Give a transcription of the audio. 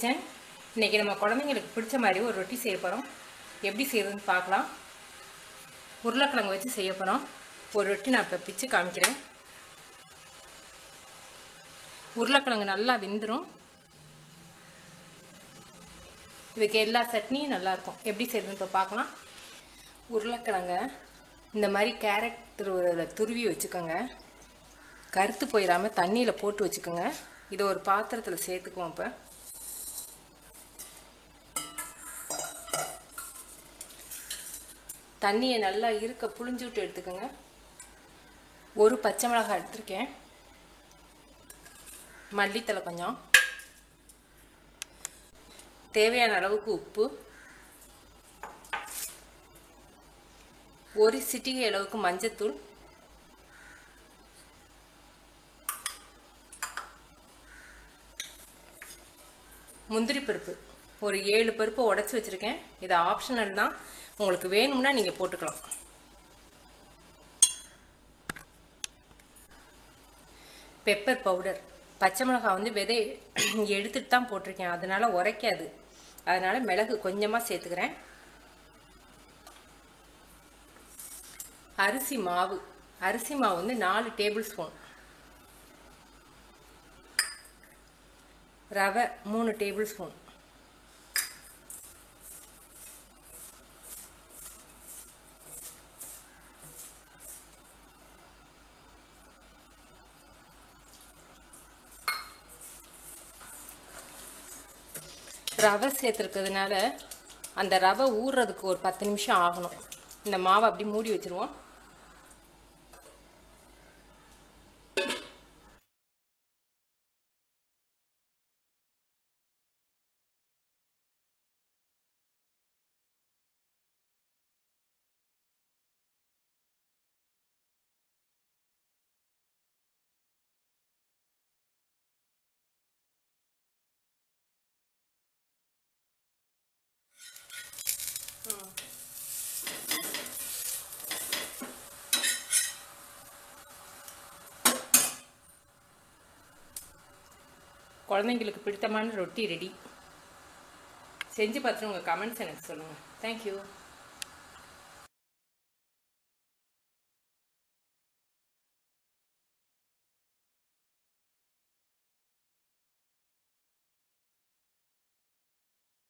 Kitchen. இன்றைக்கி நம்ம குழந்தைங்களுக்கு பிடிச்ச மாதிரி ஒரு ரொட்டி செய்ய போகிறோம். எப்படி செய்யறதுன்னு பார்க்கலாம். உருளைக்கிழங்கு வச்சு செய்ய போகிறோம். ஒரு ரொட்டி நான் இப்போ பிச்சு காமிக்கிறேன். உருளைக்கிழங்கு நல்லா வெந்துடும். இதுக்கு எல்லா சட்னியும் நல்லாயிருக்கும். எப்படி செய்யறதுன்னு இப்போ பார்க்கலாம். உருளைக்கிழங்க இந்த மாதிரி கேரட் துருவி வச்சுக்கோங்க. கருத்து போயிடாமல் தண்ணியில் போட்டு வச்சுக்கோங்க. இதை ஒரு பாத்திரத்தில் சேர்த்துக்குவோம். இப்போ தண்ணியை நல்லா இருக்க புழிஞ்சு விட்டு எடுத்துக்கோங்க. ஒரு பச்சை மிளகாய் எடுத்துருக்கேன். மல்லித்தலை கொஞ்சம், தேவையான அளவுக்கு உப்பு, ஒரு சிட்டிகை அளவுக்கு மஞ்சத்தூள், முந்திரி பருப்பு ஒரு 7 பருப்பு உடைச்சி வச்சுருக்கேன். இது ஆப்ஷனல் தான், உங்களுக்கு வேணும்னா நீங்கள் போட்டுக்கலாம். பெப்பர் பவுடர், பச்சை மிளகாய் வந்து விதை எடுத்துட்டு தான் போட்டிருக்கேன், அதனால உரைக்காது. அதனால மிளகு கொஞ்சமாக சேர்த்துக்கிறேன். அரிசி மாவு வந்து 4 டேபிள் ஸ்பூன். ரவை 3 டேபிள் ஸ்பூன். ரவை சேர்த்துருக்கிறதுனால அந்த ரவை ஊறுறதுக்கு ஒரு 10 நிமிஷம் ஆகணும். இந்த மாவை அப்படி மூடி வச்சுருவோம். குழந்தைங்களுக்கு பிடித்தமான ரொட்டி ரெடி. செஞ்சு பார்த்துட்டு உங்கள் கமெண்ட்ஸ் எனக்கு சொல்லுங்கள். தேங்க்யூ.